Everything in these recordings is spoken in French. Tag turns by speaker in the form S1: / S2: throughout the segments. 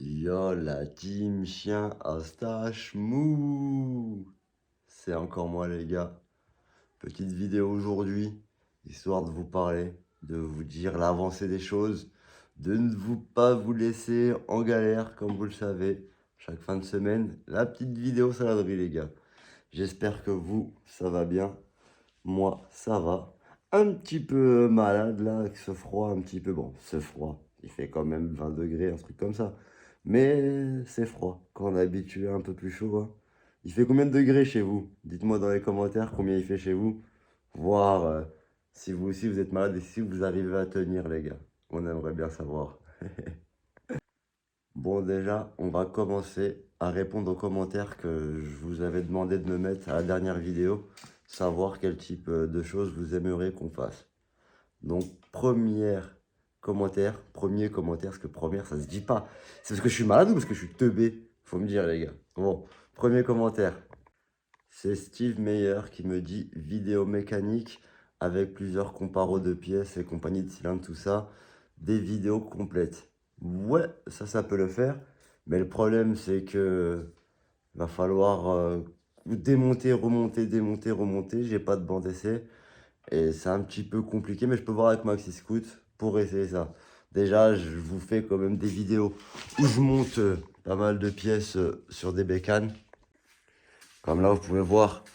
S1: Yo la team chien à stache mou. C'est encore moi les gars. Petite vidéo aujourd'hui, histoire de vous parler, de vous dire l'avancée des choses, de ne pas vous laisser en galère comme vous le savez. Chaque fin de semaine, la petite vidéo saladerie les gars. J'espère que vous, ça va bien. Moi, ça va. Un petit peu malade là, avec ce froid un petit peu. Bon, ce froid, il fait quand même 20 degrés, un truc comme ça. Mais c'est froid. Quand on est habitué à un peu plus chaud, hein. Il fait combien de degrés chez vous? Dites-moi dans les commentaires combien il fait chez vous. Voir si vous aussi vous êtes malade et si vous arrivez à tenir, les gars. On aimerait bien savoir. Bon, déjà, on va commencer à répondre aux commentaires que je vous avais demandé de me mettre à la dernière vidéo, savoir quel type de choses vous aimeriez qu'on fasse. Donc, premier commentaire, parce que première, ça se dit pas. C'est parce que je suis malade ou parce que je suis teubé? Faut me dire, les gars. Bon, premier commentaire. C'est Steve Meyer qui me dit vidéo mécanique avec plusieurs comparos de pièces et compagnie de cylindres, tout ça. Des vidéos complètes. Ouais, ça peut le faire. Mais le problème, c'est que va falloir démonter, remonter, démonter, remonter. J'ai pas de banc d'essai. Et c'est un petit peu compliqué, mais je peux voir avec Maxi Scoot pour essayer ça. Déjà, je vous fais quand même des vidéos où je monte pas mal de pièces sur des bécanes. Comme là, vous pouvez voir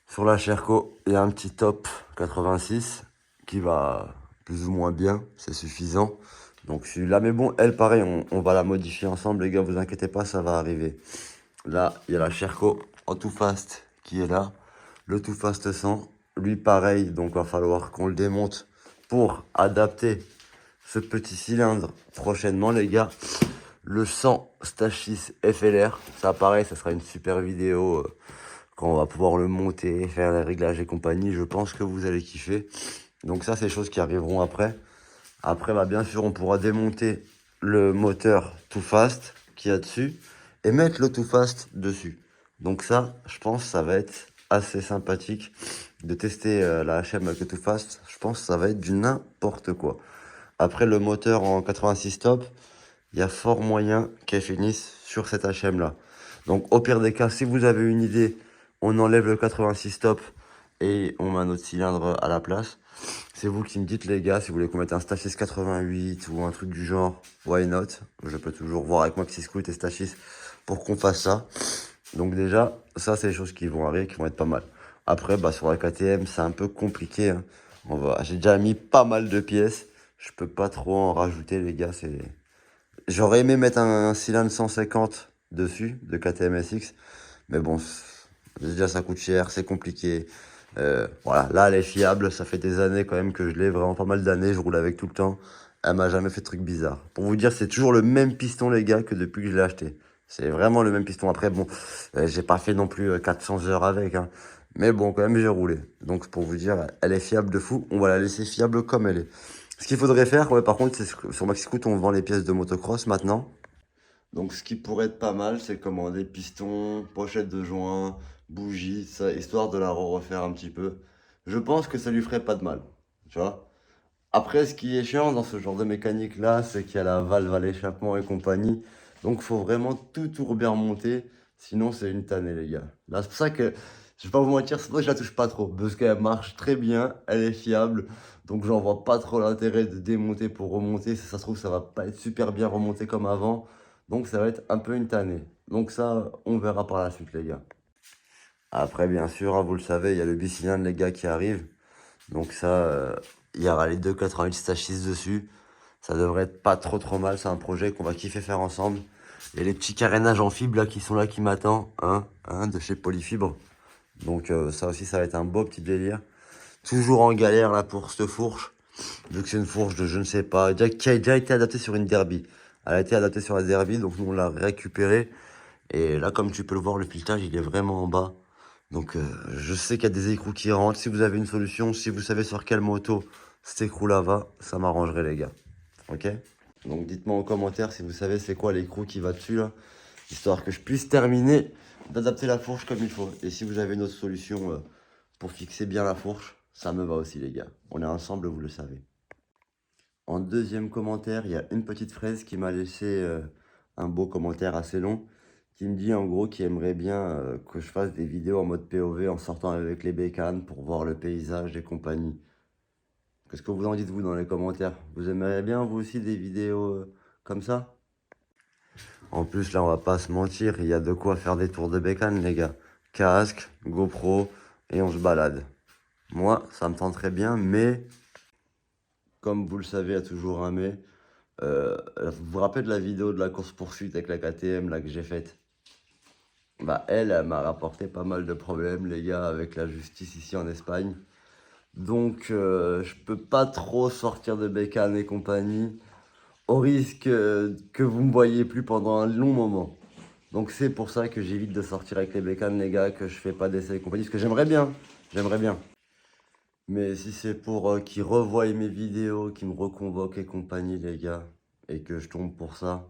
S1: sur la Sherco, il y a un petit top 86 qui va plus ou moins bien, c'est suffisant. Donc celui-là, mais bon, elle, pareil, on va la modifier ensemble, les gars, vous inquiétez pas, ça va arriver. Là, il y a la Sherco en Too Fast qui est là. Le Too Fast 100, lui pareil, donc va falloir qu'on le démonte pour adapter ce petit cylindre prochainement, les gars. Le 100 Stachis FLR, ça pareil, ça sera une super vidéo quand on va pouvoir le monter, faire les réglages et compagnie. Je pense que vous allez kiffer. Donc ça, c'est des choses qui arriveront après. Après, bah, bien sûr, on pourra démonter le moteur Too Fast qu'il y a dessus et mettre le Too Fast dessus. Donc ça, je pense que ça va être assez sympathique de tester la HM avec le Too Fast. Je pense que ça va être du n'importe quoi. Après, le moteur en 86 top, il y a fort moyen qu'elle finisse sur cette HM là. Donc au pire des cas, si vous avez une idée, on enlève le 86 top et on met un autre cylindre à la place. C'est vous qui me dites les gars, si vous voulez qu'on mette un Stachis 88 ou un truc du genre, why not? Je peux toujours voir avec Maxi Scoot et Stachis pour qu'on fasse ça. Donc déjà, ça c'est des choses qui vont arriver, qui vont être pas mal. Après, bah, sur la KTM, c'est un peu compliqué, hein. J'ai déjà mis pas mal de pièces. Je peux pas trop en rajouter les gars, c'est... J'aurais aimé mettre un cylindre 150 dessus, de KTM SX. Mais bon, déjà ça coûte cher, c'est compliqué. Voilà, là elle est fiable, ça fait des années quand même que je l'ai, vraiment pas mal d'années, je roule avec tout le temps. Elle m'a jamais fait de trucs bizarres. Pour vous dire, c'est toujours le même piston les gars que depuis que je l'ai acheté. C'est vraiment le même piston. Après, bon, j'ai pas fait non plus 400 heures avec, hein. Mais bon, quand même, j'ai roulé. Donc pour vous dire, elle est fiable de fou. On va la laisser fiable comme elle est. Ce qu'il faudrait faire, ouais, par contre, c'est que sur MaxiScoot, on vend les pièces de motocross maintenant. Donc ce qui pourrait être pas mal, c'est commander piston, pochette de joint, bougie, ça, histoire de la refaire un petit peu. Je pense que ça lui ferait pas de mal, tu vois. Après, ce qui est chiant dans ce genre de mécanique là, c'est qu'il y a la valve à l'échappement et compagnie. Donc faut vraiment tout bien remonter, sinon c'est une tannée les gars. Là, c'est pour ça que, je vais pas vous mentir, c'est pour ça que je la touche pas trop, parce qu'elle marche très bien, elle est fiable. Donc j'en vois pas trop l'intérêt de démonter pour remonter. Si ça se trouve, ça va pas être super bien remonté comme avant. Donc ça va être un peu une tannée. Donc ça, on verra par la suite les gars. Après, bien sûr, hein, vous le savez, il y a le bicylindre les gars qui arrive. Donc ça, il y aura les deux 88 Stachis dessus. Ça devrait être pas trop mal. C'est un projet qu'on va kiffer faire ensemble. Il y a les petits carénages en fibre là qui sont là qui m'attendent, hein, de chez Polyfibre. Donc ça aussi, ça va être un beau petit délire. Toujours en galère là pour cette fourche. Vu que c'est une fourche de je ne sais pas, qui a déjà été adaptée sur une Derby. Elle a été adaptée sur la Derby, donc nous on l'a récupérée. Et là, comme tu peux le voir, le piletage, il est vraiment en bas. Donc, je sais qu'il y a des écrous qui rentrent. Si vous avez une solution, si vous savez sur quelle moto cet écrou-là va, ça m'arrangerait, les gars. Ok? Donc, dites-moi en commentaire si vous savez c'est quoi l'écrou qui va dessus, là. Histoire que je puisse terminer d'adapter la fourche comme il faut. Et si vous avez une autre solution pour fixer bien la fourche, ça me va aussi, les gars. On est ensemble, vous le savez. En deuxième commentaire, il y a une petite fraise qui m'a laissé un beau commentaire assez long qui me dit en gros qu'il aimerait bien que je fasse des vidéos en mode POV en sortant avec les bécanes pour voir le paysage et compagnie. Qu'est-ce que vous en dites vous dans les commentaires? Vous aimeriez bien vous aussi des vidéos comme ça? En plus là on va pas se mentir, il y a de quoi faire des tours de bécane les gars. Casque, GoPro et on se balade. Moi ça me tenterait bien mais comme vous le savez il y a toujours un mais. Vous vous rappelez de la vidéo de la course-poursuite avec la KTM là que j'ai faite? Bah elle m'a rapporté pas mal de problèmes les gars avec la justice ici en Espagne. Donc je peux pas trop sortir de bécane et compagnie au risque que vous me voyez plus pendant un long moment. Donc c'est pour ça que j'évite de sortir avec les bécanes les gars, que je fais pas d'essais et compagnie, parce que j'aimerais bien. Mais si c'est pour qu'ils revoient mes vidéos, qu'ils me reconvoquent et compagnie les gars, et que je tombe pour ça,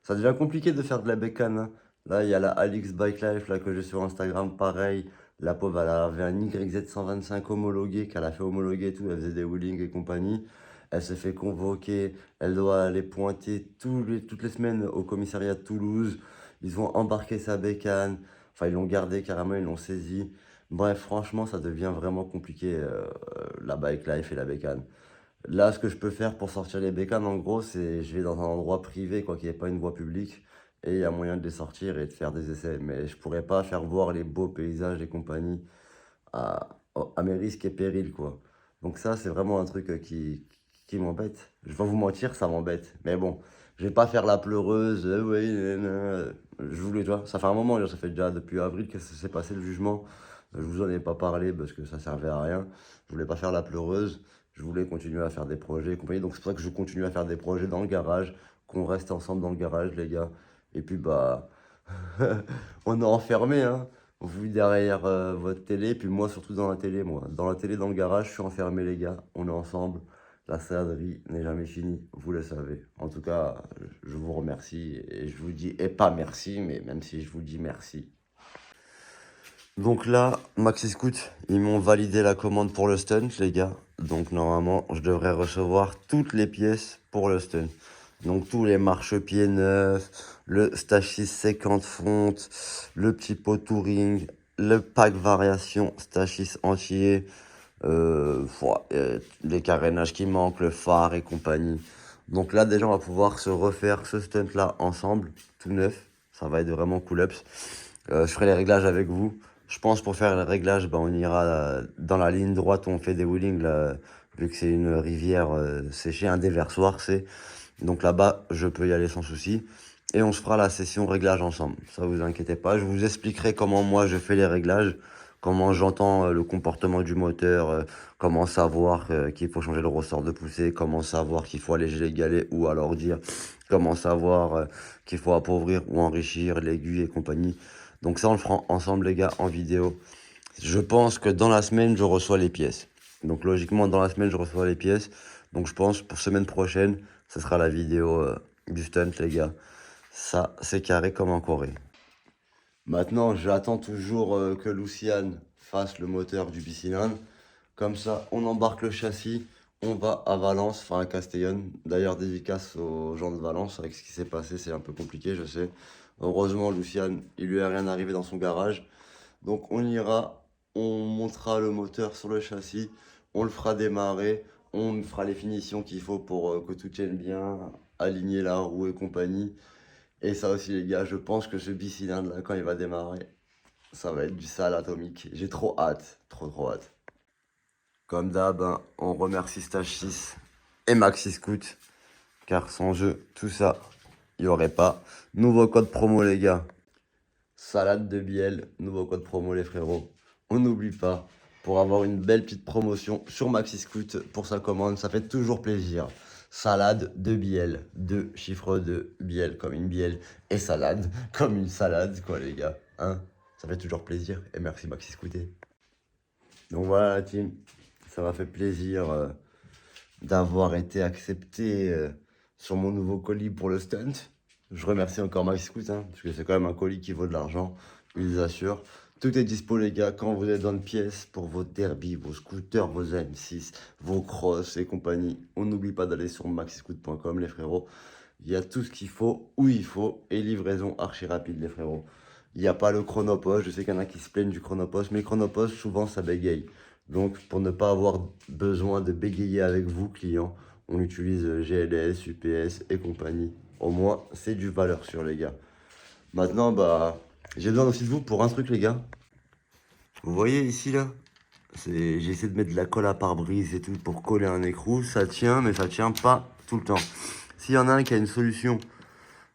S1: ça devient compliqué de faire de la bécane, hein. Là, il y a la Alix Bike Life là, que j'ai sur Instagram, pareil. La pauvre, elle avait un YZ125 homologué, qu'elle a fait homologuer et tout. Elle faisait des wheelings et compagnie. Elle s'est fait convoquer. Elle doit aller pointer toutes les semaines au commissariat de Toulouse. Ils ont embarqué sa bécane. Enfin, ils l'ont gardé carrément, ils l'ont saisi. Bref, franchement, ça devient vraiment compliqué, la Bike Life et la bécane. Là, ce que je peux faire pour sortir les bécanes, en gros, c'est je vais dans un endroit privé, quoi, qu'il n'y ait pas une voie publique, et il y a moyen de les sortir et de faire des essais. Mais je pourrais pas faire voir les beaux paysages et compagnie à, à mes risques et périls, quoi. Donc ça, c'est vraiment un truc qui m'embête. Je vais pas vous mentir, ça m'embête. Mais bon, je vais pas faire la pleureuse. Oui, je voulais, tu vois, ça fait un moment, ça fait déjà depuis avril que ça s'est passé le jugement. Je vous en ai pas parlé parce que ça servait à rien. Je voulais pas faire la pleureuse. Je voulais continuer à faire des projets et compagnie. Donc c'est pour ça que je continue à faire des projets dans le garage, qu'on reste ensemble dans le garage, les gars. Et puis bah, on est enfermé, hein. Vous derrière votre télé, puis moi surtout dans la télé, moi. Dans la télé, dans le garage, je suis enfermé, les gars. On est ensemble. La saladerie n'est jamais finie, vous le savez. En tout cas, je vous remercie et je vous dis, et pas merci, mais même si je vous dis merci. Donc là, Maxi Scoot, ils m'ont validé la commande pour le stunt, les gars. Donc normalement, je devrais recevoir toutes les pièces pour le stunt. Donc tous les marchepieds neufs, le stage 650 fonte, le petit pot touring, le pack variation stage 6 entier, les carénages qui manquent, le phare et compagnie. Donc là, déjà, on va pouvoir se refaire ce stunt-là ensemble, tout neuf. Ça va être vraiment cool-ups. Je ferai les réglages avec vous. Je pense pour faire les réglages, on ira dans la ligne droite où on fait des wheelings, là, vu que c'est une rivière séchée, un déversoir, c'est. Donc là-bas, je peux y aller sans souci. Et on se fera la session réglage ensemble. Ça, vous inquiétez pas. Je vous expliquerai comment moi je fais les réglages, comment j'entends le comportement du moteur, comment savoir qu'il faut changer le ressort de poussée, comment savoir qu'il faut alléger les galets ou alors dire comment savoir qu'il faut appauvrir ou enrichir l'aiguille et compagnie. Donc ça, on le fera ensemble, les gars, en vidéo. Je pense que dans la semaine, je reçois les pièces. Donc logiquement, dans la semaine, je reçois les pièces. Donc je pense pour semaine prochaine, ce sera la vidéo du stunt, les gars. Ça, c'est carré comme en Corée. Maintenant, j'attends toujours que Luciane fasse le moteur du bicylindre. Comme ça, on embarque le châssis, on va à Valence, enfin à Castellón. D'ailleurs, dédicace aux gens de Valence, avec ce qui s'est passé, c'est un peu compliqué, je sais. Heureusement, Luciane, il lui est rien arrivé dans son garage. Donc on ira, on montera le moteur sur le châssis, on le fera démarrer, on fera les finitions qu'il faut pour que tout tienne bien, aligner la roue et compagnie. Et ça aussi les gars, je pense que ce bicylindre là, quand il va démarrer, ça va être du sale atomique. J'ai trop hâte, trop hâte. Comme d'hab, hein, on remercie Stage 6 et Maxi Scoot, car sans jeu, tout ça, il n'y aurait pas. Nouveau code promo les gars. Salade de bielle, nouveau code promo les frérots. On n'oublie pas, pour avoir une belle petite promotion sur Maxi Scoot pour sa commande, ça fait toujours plaisir. Salade de bielle, 2 chiffres de bielle comme une bielle et salade comme une salade quoi les gars. Hein, ça fait toujours plaisir et merci Maxi Scooté. Donc voilà la team, ça m'a fait plaisir d'avoir été accepté sur mon nouveau colis pour le stunt. Je remercie encore Maxi Scoot, hein, parce que c'est quand même un colis qui vaut de l'argent, je les assure. Tout est dispo les gars, quand vous êtes dans une pièce pour vos derbies, vos scooters, vos M6, vos cross et compagnie. On n'oublie pas d'aller sur maxiscoot.com les frérots. Il y a tout ce qu'il faut, où il faut, et livraison archi rapide, les frérots. Il n'y a pas le chronopost, je sais qu'il y en a qui se plaignent du chronopost, mais le chronopost, souvent, ça bégaye. Donc, pour ne pas avoir besoin de bégayer avec vous, clients, on utilise GLS, UPS et compagnie. Au moins, c'est du valeur sûr, les gars. Maintenant, bah, j'ai besoin aussi de vous pour un truc, les gars. Vous voyez ici, là? J'ai essayé de mettre de la colle à pare-brise et tout pour coller un écrou. Ça tient, mais ça tient pas tout le temps. S'il y en a un qui a une solution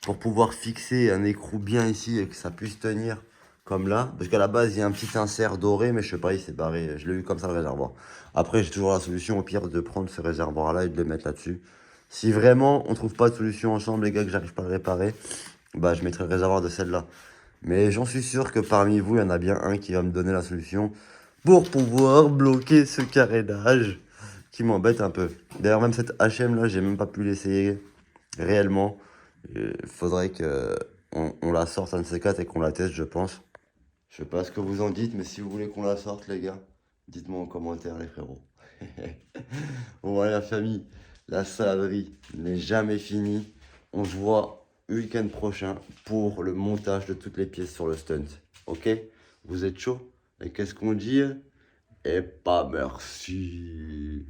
S1: pour pouvoir fixer un écrou bien ici et que ça puisse tenir comme là, parce qu'à la base, il y a un petit insert doré, mais je sais pas, il s'est barré. Je l'ai eu comme ça, le réservoir. Après, j'ai toujours la solution, au pire, de prendre ce réservoir-là et de le mettre là-dessus. Si vraiment on trouve pas de solution ensemble, les gars, que j'arrive pas à le réparer, bah, je mettrai le réservoir de celle-là. Mais j'en suis sûr que parmi vous, il y en a bien un qui va me donner la solution pour pouvoir bloquer ce carénage qui m'embête un peu. D'ailleurs, même cette HM là, j'ai même pas pu l'essayer réellement. Il faudrait que on la sorte un de ces quatre et qu'on la teste, je pense. Je sais pas ce que vous en dites, mais si vous voulez qu'on la sorte, les gars, dites-moi en commentaire, les frérots. Bon, voilà, la famille, la saladerie n'est jamais finie. On se voit le week-end prochain pour le montage de toutes les pièces sur le stunt. Ok? Vous êtes chaud? Et qu'est-ce qu'on dit? Et pas merci.